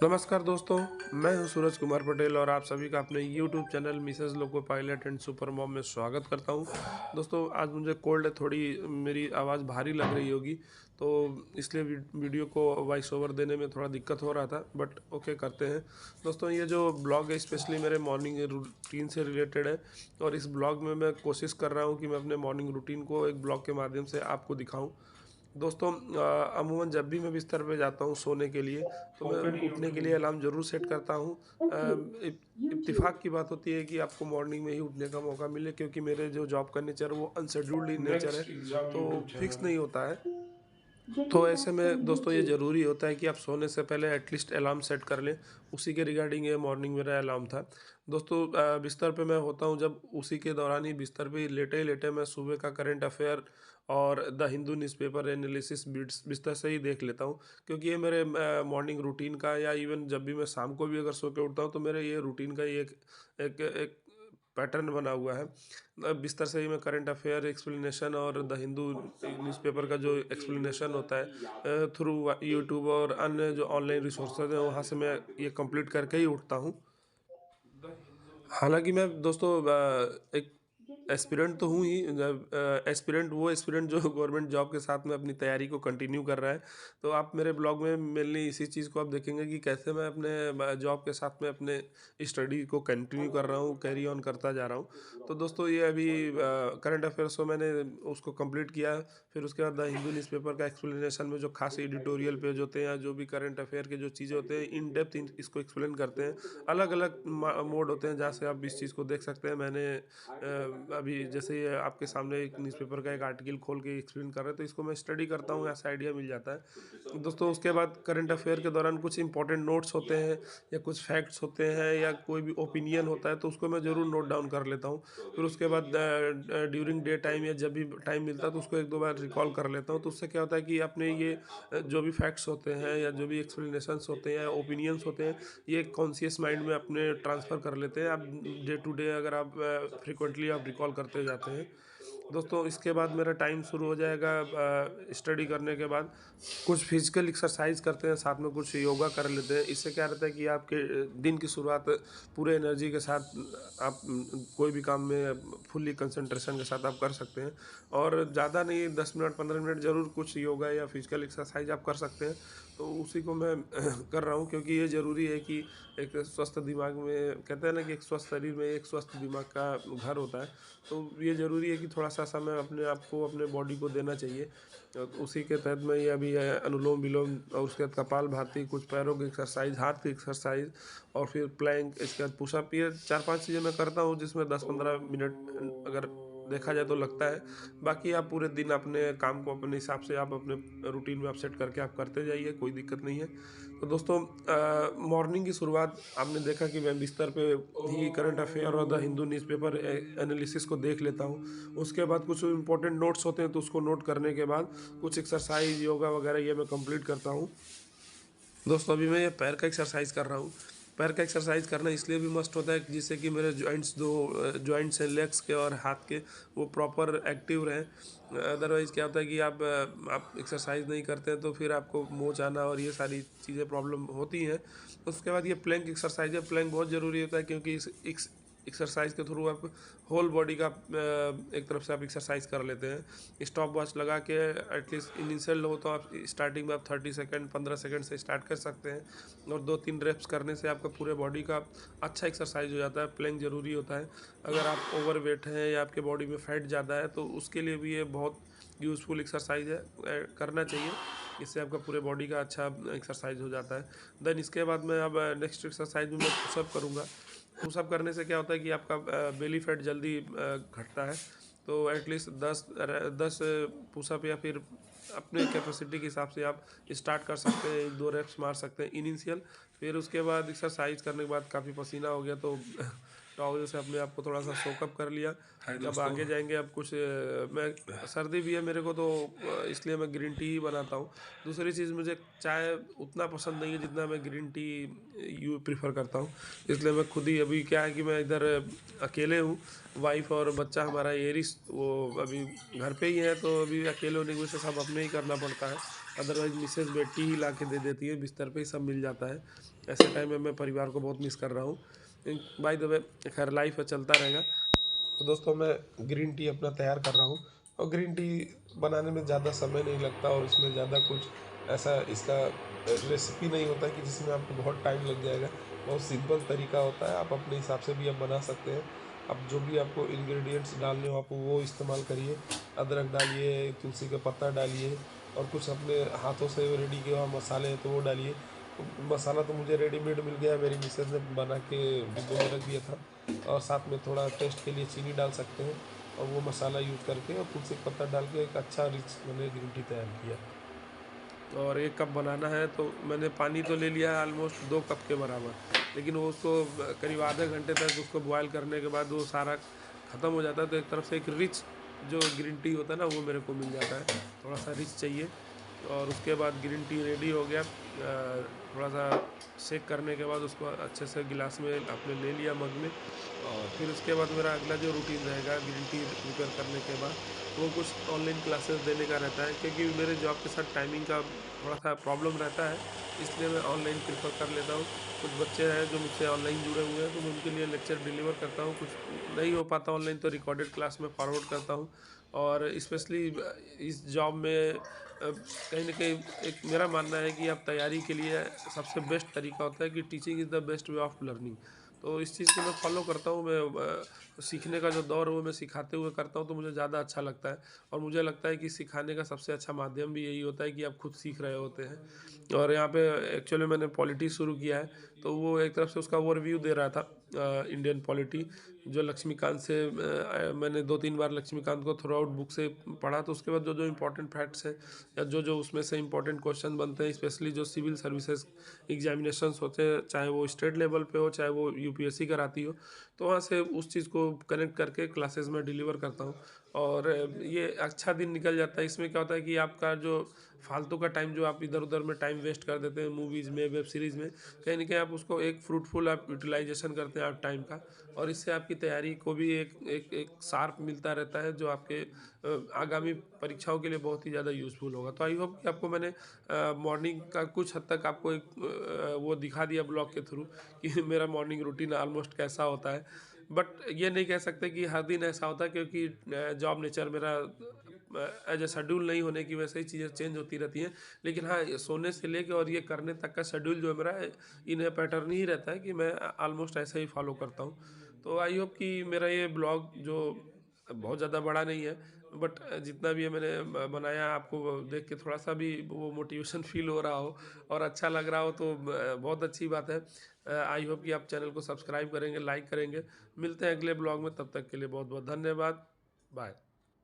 नमस्कार दोस्तों, मैं हूं सूरज कुमार पटेल और आप सभी का अपने YouTube channel Mrs loco pilot and super mom में स्वागत करता हूं। दोस्तों, आज मुझे कोल्ड है, थोड़ी मेरी आवाज़ भारी लग रही होगी, तो इसलिए वीडियो को वॉइस ओवर देने में थोड़ा दिक्कत हो रहा था, बट ओके करते हैं। दोस्तों, ये जो ब्लॉग है स्पेशली मेरे मॉर्निंग रूटीन से रिलेटेड है और इस ब्लॉग में मैं कोशिश कर रहा हूँ कि मैं अपने मॉर्निंग रूटीन को एक ब्लॉग के माध्यम से आपको दिखाऊँ। दोस्तों, अमूमन जब भी मैं बिस्तर पे जाता हूँ सोने के लिए, तो मैं उठने के लिए अलार्म ज़रूर सेट करता हूँ। इत्तेफ़ाक की बात होती है कि आपको मॉर्निंग में ही उठने का मौका मिले, क्योंकि मेरे जो जॉब का नेचर है वो अनशेड्यूल्ड इन नेचर है, नेक्स्ट एग्जाम तो यूट्यूब फिक्स चैनल। नहीं होता है। तो ऐसे में दोस्तों ये ज़रूरी होता है कि आप सोने से पहले एटलीस्ट अलार्म सेट कर लें। उसी के रिगार्डिंग ये मॉर्निंग मेरा अलार्म था। दोस्तों, बिस्तर पे मैं होता हूँ जब उसी के दौरान ही बिस्तर पे लेटे-लेटे मैं सुबह का करंट अफेयर और द हिंदू न्यूज़पेपर एनालिसिस बिस्तर से ही देख लेता हूँ। क्योंकि ये मेरे मॉर्निंग रूटीन का, या इवन जब भी मैं शाम को भी अगर सो के उठता हूँ तो मेरे ये रूटीन का ही एक एक एक पैटर्न बना हुआ है। बिस्तर से ही मैं करंट अफेयर एक्सप्लेनेशन और द हिंदू न्यूज़पेपर का जो एक्सप्लेनेशन होता है थ्रू यूट्यूब और अन्य जो ऑनलाइन रिसोर्सेज हैं, वहाँ से मैं ये कंप्लीट करके ही उठता हूँ। हालाँकि मैं दोस्तों एक एस्पिरेंट तो हूँ ही, एस्पिरेंट वो एस्पिरेंट जो गवर्नमेंट जॉब के साथ में अपनी तैयारी को कंटिन्यू कर रहा है। तो आप मेरे ब्लॉग में मेनली इसी चीज़ को आप देखेंगे कि कैसे मैं अपने जॉब के साथ में अपने स्टडी को कंटिन्यू कर रहा हूँ, कैरी ऑन करता जा रहा हूँ। तो दोस्तों, ये अभी करंट अफेयर्स को मैंने उसको कंप्लीट किया। फिर उसके बाद द हिंदू न्यूज़पेपर का एक्सप्लेनेशन में जो खास एडिटोरियल पेज होते हैं या जो भी करंट अफेयर के जो चीज़ें होते हैं, इन डेप्थ इसको एक्सप्लेन करते हैं। अलग-अलग मोड होते हैं जहाँ से आप इस चीज़ को देख सकते हैं। मैंने अभी जैसे ये आपके सामने एक न्यूज़पेपर का एक आर्टिकल खोल के एक्सप्लेन कर रहे हैं, तो इसको मैं स्टडी करता हूँ, यहाँ से आइडिया मिल जाता है। दोस्तों, उसके बाद करंट अफेयर के दौरान कुछ इंपॉर्टेंट नोट्स होते हैं या कुछ फैक्ट्स होते हैं या कोई भी ओपिनियन होता है, तो उसको मैं ज़रूर नोट डाउन कर लेता हूँ। फिर उसके बाद ड्यूरिंग डे टाइम या जब भी टाइम मिलता है तो उसको 1-2 बार रिकॉल कर लेता हूँ। तो उससे क्या होता है कि आपने ये जो भी फैक्ट्स होते हैं या जो भी एक्सप्लेनेशंस होते हैं या ओपिनियंस होते हैं, ये कॉन्शियस माइंड में अपने ट्रांसफ़र कर लेते हैं। आप डे टू डे अगर आप फ्रीक्वेंटली आप रिकॉल करते जाते हैं। दोस्तों, इसके बाद मेरा टाइम शुरू हो जाएगा स्टडी करने के बाद। कुछ फिजिकल एक्सरसाइज करते हैं, साथ में कुछ योगा कर लेते हैं। इससे क्या रहता है कि आपके दिन की शुरुआत पूरे एनर्जी के साथ आप कोई भी काम में फुल्ली कंसंट्रेशन के साथ आप कर सकते हैं। और ज़्यादा नहीं, 10 मिनट 15 मिनट ज़रूर कुछ योगा या फिजिकल एक्सरसाइज आप कर सकते हैं। तो उसी को मैं कर रहा हूँ, क्योंकि ये ज़रूरी है कि एक स्वस्थ दिमाग में, कहते हैं ना कि एक स्वस्थ शरीर में एक स्वस्थ दिमाग का घर होता है। तो ये ज़रूरी है कि थोड़ा-सा समय अपने आप को, अपने बॉडी को देना चाहिए। उसी के तहत मैं ये अभी अनुलोम-विलोम और उसके बाद कपालभाति, कुछ पैरों की एक्सरसाइज, हाथ की एक्सरसाइज और फिर प्लैंक, इसके बाद पुशअप, ये 4-5 चीज़ें मैं करता हूँ, जिसमें 10-15 मिनट अगर देखा जाए तो लगता है। बाकी आप पूरे दिन अपने काम को अपने हिसाब से आप अपने रूटीन में आप सेट करके आप करते जाइए, कोई दिक्कत नहीं है। तो दोस्तों, मॉर्निंग की शुरुआत आपने देखा कि मैं बिस्तर पे ही करंट अफेयर और द हिंदू न्यूज़पेपर एनालिसिस को देख लेता हूँ। उसके बाद कुछ इम्पोर्टेंट नोट्स होते हैं, तो उसको नोट करने के बाद कुछ एक्सरसाइज, योगा वगैरह ये मैं कंप्लीट करता हूँ। दोस्तों, अभी मैं ये पैर का एक्सरसाइज कर रहा हूँ। पैर का एक्सरसाइज करना इसलिए भी मस्ट होता है कि जिससे कि मेरे जॉइंट्स, दो जॉइंट्स हैं लेग्स के और हाथ के, वो प्रॉपर एक्टिव रहें। अदरवाइज़ क्या होता है कि आप एक्सरसाइज नहीं करते हैं तो फिर आपको मोच आना और ये सारी चीज़ें प्रॉब्लम होती हैं। उसके बाद ये प्लैंक एक्सरसाइज है। प्लैंक बहुत ज़रूरी होता है, क्योंकि इस एक्सरसाइज के थ्रू आप होल बॉडी का एक तरफ से आप एक्सरसाइज कर लेते हैं। स्टॉप वॉच लगा के एटलीस्ट इनिशियल हो तो आप स्टार्टिंग में आप 30 सेकंड 15 सेकंड से स्टार्ट कर सकते हैं, और 2-3 रेप्स करने से आपका पूरे बॉडी का अच्छा एक्सरसाइज हो जाता है। प्लैंक ज़रूरी होता है। अगर आप ओवरवेट हैं या आपके बॉडी में फैट ज़्यादा है, तो उसके लिए भी ये बहुत यूज़फुल एक्सरसाइज है, करना चाहिए। इससे आपका पूरे बॉडी का अच्छा एक्सरसाइज हो जाता है। देन इसके बाद मैं अब नेक्स्ट एक्सरसाइज में मैं पुशअप करूँगा। पुशअप करने से क्या होता है कि आपका बेली फैट जल्दी घटता है। तो एटलीस्ट 10 पुशअप या फिर अपने कैपेसिटी के हिसाब से आप स्टार्ट कर सकते हैं, 1-2 रेप्स मार सकते हैं इनिशियल। फिर उसके बाद एक्सरसाइज करने के बाद काफ़ी पसीना हो गया, तो टॉवल से अपने आप को थोड़ा सा सोकअप कर लिया। हाय अब दोस्तों। आगे जाएंगे। अब कुछ मैं सर्दी भी है मेरे को, तो इसलिए मैं ग्रीन टी ही बनाता हूँ। दूसरी चीज़, मुझे चाय उतना पसंद नहीं है जितना मैं ग्रीन टी प्रेफर करता हूँ। इसलिए मैं खुद ही, अभी क्या है कि मैं इधर अकेले हूँ, वाइफ और बच्चा हमारा एरिस वो अभी घर पे ही है, तो अभी अकेले होने की वजह से सब अपने ही करना पड़ता है। अदरवाइज़ मिसेज़ बेटी ही ला के दे देती है, बिस्तर पे ही सब मिल जाता है। ऐसे टाइम में मैं परिवार को बहुत मिस कर रहा हूँ। बाय द वे, खैर लाइफ़ है, चलता रहेगा। तो दोस्तों मैं ग्रीन टी अपना तैयार कर रहा हूँ, और ग्रीन टी बनाने में ज़्यादा समय नहीं लगता, और इसमें ज़्यादा कुछ ऐसा इसका रेसिपी नहीं होता है कि जिसमें आपको बहुत टाइम लग जाएगा। बहुत सिंपल तरीका होता है, आप अपने हिसाब से भी आप बना सकते हैं। अब जो भी आपको इंग्रेडिएंट्स डालने हो आप वो इस्तेमाल करिए। अदरक डालिए, तुलसी का पत्ता डालिए, और कुछ अपने हाथों से रेडी किए हुआ मसाले हैं तो वो डालिए। तो मसाला तो मुझे रेडीमेड मिल गया, मेरी मिसेज़ ने बना के डिब्बे में रख दिया था। और साथ में थोड़ा टेस्ट के लिए चीनी डाल सकते हैं, और वो मसाला यूज़ करके और तुलसी का पत्ता डाल के एक अच्छा रिच मैंने ग्रीन टी तैयार किया। और 1 कप बनाना है तो मैंने पानी तो ले लिया है ऑलमोस्ट 2 कप के बराबर, लेकिन वो उसको करीब आधे घंटे तक उसको बॉयल करने के बाद वो सारा ख़त्म हो जाता है, तो एक तरफ से एक रिच जो ग्रीन टी होता है ना, वो मेरे को मिल जाता है। थोड़ा-सा रिच चाहिए, और उसके बाद ग्रीन टी रेडी हो गया। थोड़ा-सा शेक करने के बाद उसको अच्छे से गिलास में आपने ले लिया, मग में। और फिर उसके बाद मेरा अगला जो रूटीन रहेगा ग्रीन टी प्रिपेयर करने के बाद, वो कुछ ऑनलाइन क्लासेस देने का रहता है, क्योंकि मेरे जॉब के साथ टाइमिंग का थोड़ा-सा प्रॉब्लम रहता है, इसलिए मैं ऑनलाइन प्रेफ़र कर लेता हूँ। कुछ बच्चे हैं जो मुझसे ऑनलाइन जुड़े हुए हैं, तो मैं उनके लिए लेक्चर डिलीवर करता हूँ। कुछ नहीं हो पाता ऑनलाइन तो रिकॉर्डेड क्लास में फॉरवर्ड करता हूँ। और स्पेशली इस जॉब में कहीं न कहीं एक मेरा मानना है कि आप तैयारी के लिए सबसे बेस्ट तरीका होता है कि teaching is the best way of learning. तो इस चीज़ को मैं फ़ॉलो करता हूँ। मैं सीखने का जो दौर है वो मैं सिखाते हुए करता हूँ, तो मुझे ज़्यादा अच्छा लगता है। और मुझे लगता है कि सिखाने का सबसे अच्छा माध्यम भी यही होता है कि आप खुद सीख रहे होते हैं। और यहाँ पे एक्चुअली मैंने पॉलिटी शुरू किया है, तो वो एक तरफ से उसका ओवरव्यू दे रहा था, इंडियन पॉलिटी, जो लक्ष्मीकांत से मैंने 2-3 बार लक्ष्मीकांत को थ्रू आउट बुक से पढ़ा, तो उसके बाद जो-जो इम्पोर्टेंट फैक्ट्स हैं, या जो-जो उसमें से इम्पोर्टेंट क्वेश्चन बनते हैं, स्पेशली जो सिविल सर्विसेज एग्जामिनेशंस होते हैं, चाहे वो स्टेट लेवल पे हो, चाहे वो यूपीएससी कराती हो, तो वहाँ से उस चीज़ को कनेक्ट करके क्लासेस में डिलीवर करता हूँ। और ये अच्छा दिन निकल जाता है। इसमें क्या होता है कि आपका जो फालतू का टाइम जो आप इधर-उधर में टाइम वेस्ट कर देते हैं मूवीज़ में, वेब सीरीज़ में, कहीं न कहीं आप उसको एक फ्रूटफुल आप यूटिलाइज़ेशन करते हैं आप टाइम का, और इससे आपकी तैयारी को भी एक एक एक शार्प मिलता रहता है, जो आपके आगामी परीक्षाओं के लिए बहुत ही ज़्यादा यूज़फुल होगा। तो आई होप कि आपको मैंने मॉर्निंग का कुछ हद तक आपको एक वो दिखा दिया ब्लॉग के थ्रू कि मेरा मॉर्निंग रूटीन ऑलमोस्ट कैसा होता है। बट ये नहीं कह सकते कि हर दिन ऐसा होता है, क्योंकि जॉब नेचर मेरा एज ए शेड्यूल नहीं होने की वजह से ही चीज़ें चेंज होती रहती हैं। लेकिन हाँ, ये सोने से लेके और ये करने तक का शेड्यूल जो है मेरा, इन पैटर्न ही रहता है कि मैं ऑलमोस्ट ऐसे ही फॉलो करता हूँ। तो आई होप कि मेरा ये ब्लॉग जो बहुत ज़्यादा बड़ा नहीं है, बट जितना भी है मैंने बनाया, आपको देख के थोड़ा सा भी वो मोटिवेशन फील हो रहा हो और अच्छा लग रहा हो, तो बहुत अच्छी बात है। आई होप कि आप चैनल को सब्सक्राइब करेंगे, लाइक करेंगे। मिलते हैं अगले ब्लॉग में, तब तक के लिए बहुत बहुत धन्यवाद। बाय।